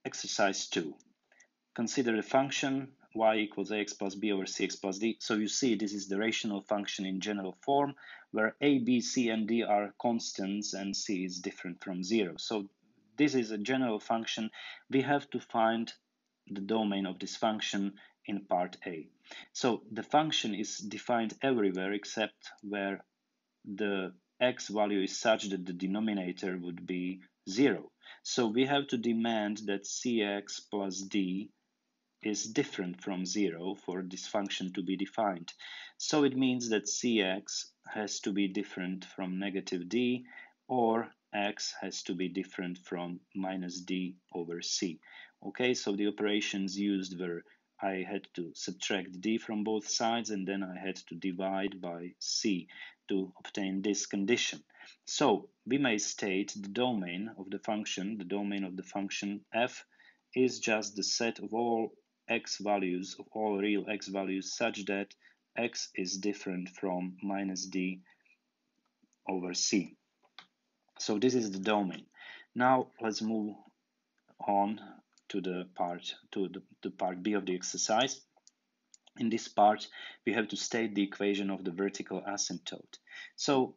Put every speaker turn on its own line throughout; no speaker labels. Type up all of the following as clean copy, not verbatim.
Exercise 2. Consider the function y equals ax plus b over cx plus d. So you see this is the rational function in general form where a, b, c, and d are constants and c is different from 0. So this is a general function. We have to find the domain of this function in part A. So the function is defined everywhere except where the x value is such that the denominator would be 0. So we have to demand that cx plus d is different from 0 for this function to be defined. So it means that cx has to be different from negative d, or x has to be different from minus d over c. Okay, so the operations used were I had to subtract d from both sides, and then I had to divide by c to obtain this condition. So we may state the domain of the function f is just the set of all x values, of all real x values, such that x is different from minus d over c. So this is the domain. Now let's move on to the part B of the exercise. In this part, we have to state the equation of the vertical asymptote. So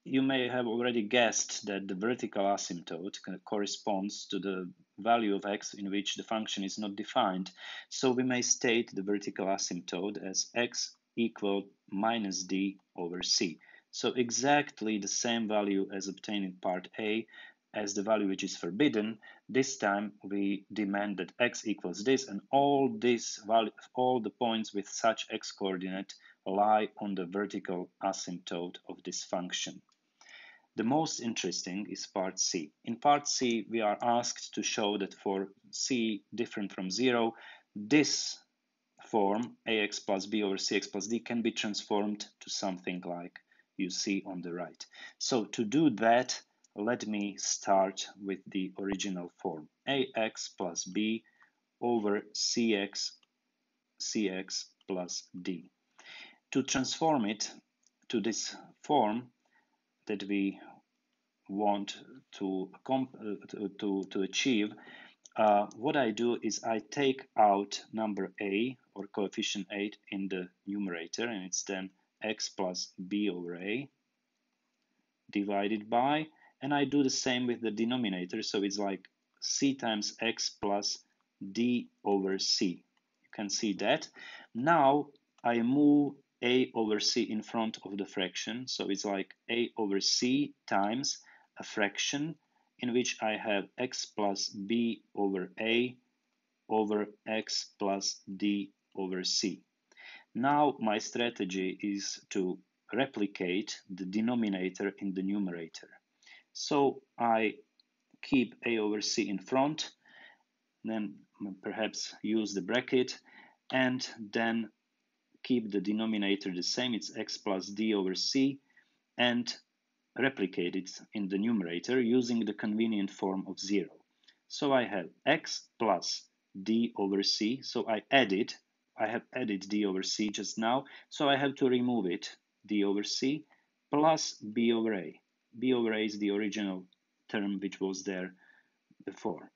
you may have already guessed that the vertical asymptote corresponds to the value of x in which the function is not defined. So we may state the vertical asymptote as x equal minus d over c. So exactly the same value as obtained in part A as the value which is forbidden. This time we demand that x equals this, and all the points with such x coordinate lie on the vertical asymptote of this function. The most interesting is part C. In part C, we are asked to show that for c different from 0, this form ax plus b over cx plus d can be transformed to something like you see on the right. So to do that, let me start with the original form, ax plus b over cx plus d. To transform it to this form that we want to achieve, what I do is I take out number a, or coefficient 8, in the numerator, and it's then x plus b over a divided by, and I do the same with the denominator, so it's like c times x plus d over c. You can see that. Now I move a over c in front of the fraction, so it's like a over c times a fraction in which I have x plus b over a over x plus d over c. Now my strategy is to replicate the denominator in the numerator. So I keep a over c in front, then perhaps use the bracket, and then keep the denominator the same, it's x plus d over c, and replicate it in the numerator using the convenient form of 0. So I have x plus d over c, so I have added d over c just now, so I have to remove it, d over c, plus b over a. b over a is the original term which was there before,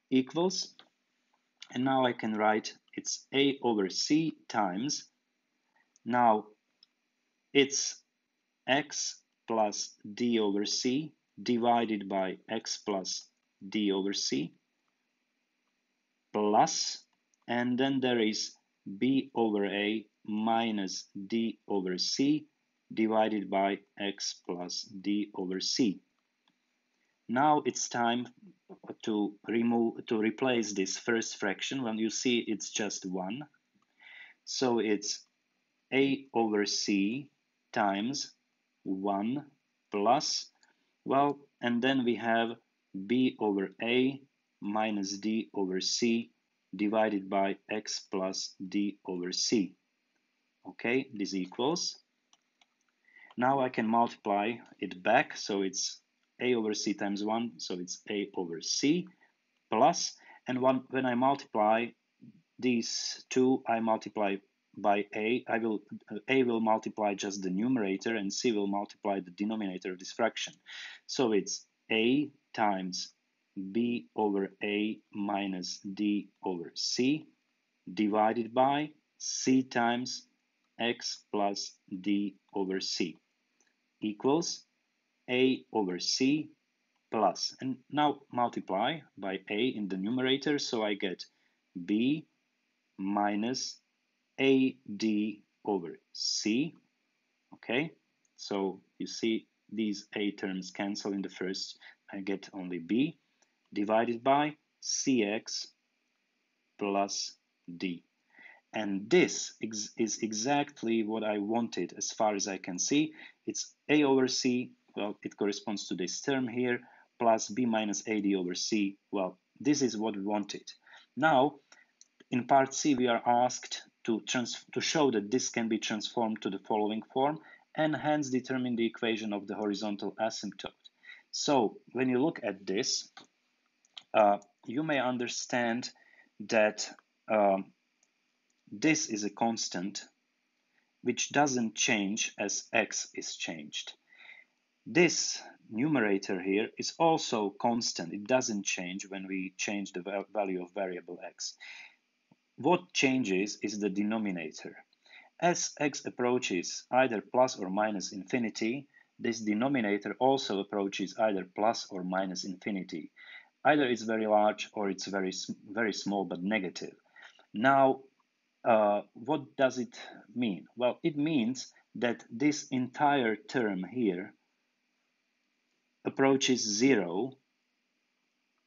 equals, and now I can write it's a over c times, now it's x plus d over c divided by x plus d over c plus, and then there is b over a minus d over c divided by x plus d over c. Now it's time to replace this first fraction. When you see it's just 1, so it's a over c times 1 plus, well, and then we have b over a minus d over c divided by x plus d over c. Okay, this equals. Now I can multiply it back, so it's a over c times 1, so it's a over c plus, and when I multiply these two, I multiply by a will multiply just the numerator, and c will multiply the denominator of this fraction. So it's a times b over a minus d over c divided by c times x plus d over c equals a over c plus, and now multiply by a in the numerator, so I get b minus ad over c. Okay, so you see these a terms cancel in the first, I get only b divided by cx plus d. And this is exactly what I wanted as far as I can see. It's a over c, well, it corresponds to this term here, plus b minus ad over c. Well, this is what we wanted. Now, in part C, we are asked to show that this can be transformed to the following form and hence determine the equation of the horizontal asymptote. So when you look at this, you may understand that this is a constant which doesn't change as x is changed. This numerator here is also constant. It doesn't change when we change the value of variable x. What changes is the denominator. As x approaches either plus or minus infinity, this denominator also approaches either plus or minus infinity. Either it's very large or it's very small but negative. Now, what does it mean? Well, it means that this entire term here approaches 0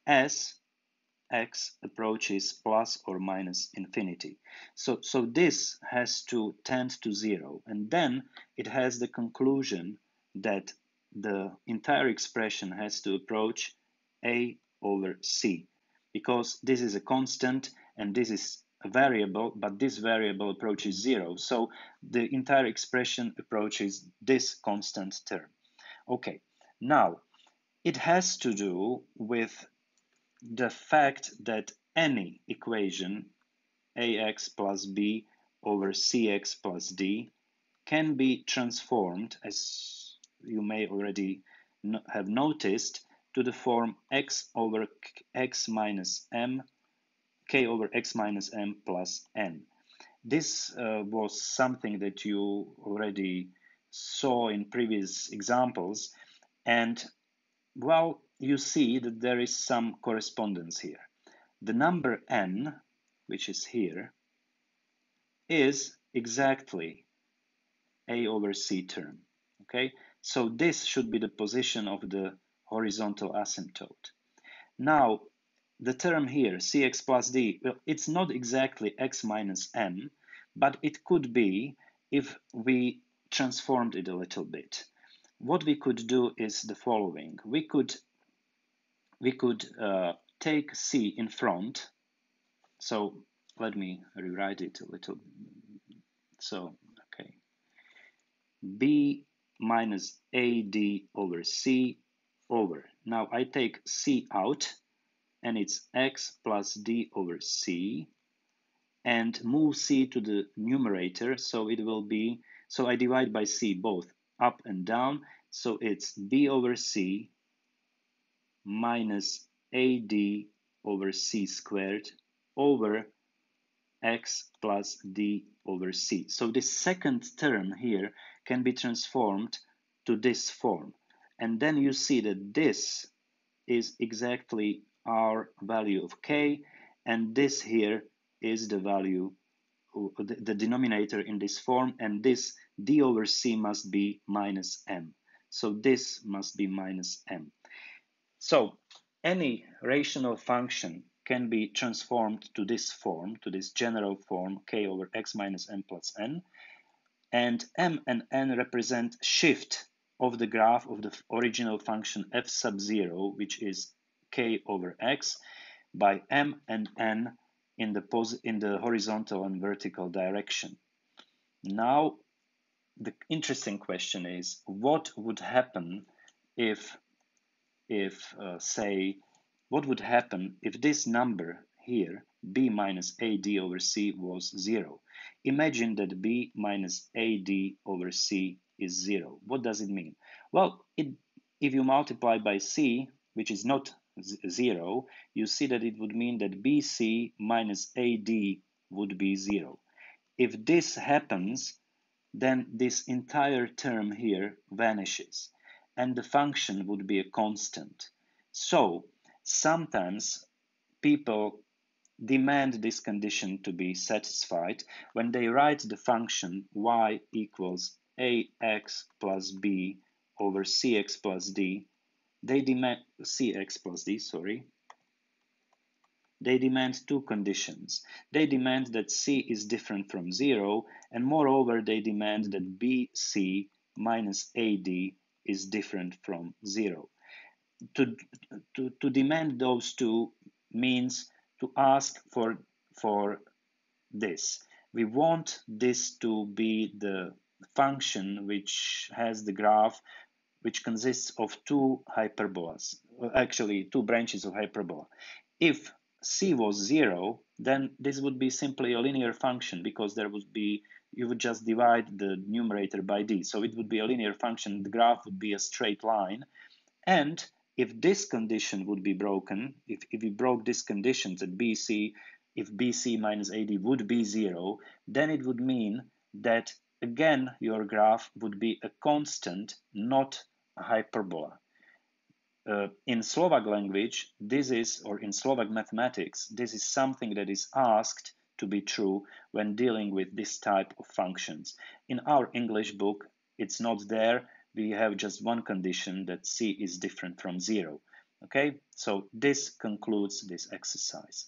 as x approaches plus or minus infinity. So this has to tend to 0, and then it has the conclusion that the entire expression has to approach a over c, because this is a constant and this is a variable, but this variable approaches 0, so the entire expression approaches this constant term. Okay, now it has to do with the fact that any equation ax plus b over cx plus d can be transformed, as you may already have noticed, to the form x over x minus m, k over x minus m plus n. This was something that you already saw in previous examples, and well, you see that there is some correspondence here. The number n, which is here, is exactly a over c term. Okay, so this should be the position of the horizontal asymptote. Now, the term here, cx plus d, well, it's not exactly x minus m, but it could be if we transformed it a little bit. What we could do is the following. We could take c in front. So let me rewrite it a little. So, okay, b minus ad over c over. Now I take c out, and it's x plus d over c, and move c to the numerator, so it will be, so I divide by c both up and down, so it's b over c minus ad over c squared over x plus d over c. So this second term here can be transformed to this form. And then you see that this is exactly our value of k, and this here is the value, the denominator in this form, and this d over c must be minus m. So this must be minus m. So any rational function can be transformed to this form, to this general form, k over x minus m plus n, and m and n represent shift of the graph of the original function f sub 0, which is k over x, by m and n in the horizontal and vertical direction. Now, the interesting question is, what would happen if say, what would happen if this number here, b minus ad over c, was 0? Imagine that b minus ad over c is 0. What does it mean? Well, if you multiply by c, which is not 0, you see that it would mean that BC minus AD would be 0. If this happens, then this entire term here vanishes, and the function would be a constant. So sometimes people demand this condition to be satisfied when they write the function y equals ax plus b over cx plus d. They demand cx plus d, sorry. They demand two conditions. They demand that c is different from 0, and moreover, they demand that bc minus ad is different from 0. To demand those two means to ask for this. We want this to be the function which has the graph which consists of two hyperbolas, actually two branches of hyperbola. If c was 0, then this would be simply a linear function because there would be, you would just divide the numerator by d. So it would be a linear function, the graph would be a straight line. And if this condition would be broken, if we broke this condition that if BC minus AD would be 0, then it would mean that again your graph would be a constant, not a hyperbola. In Slovak language, this is, or in Slovak mathematics, this is something that is asked to be true when dealing with this type of functions. In our English book, it's not there. We have just one condition that c is different from 0. Okay, so this concludes this exercise.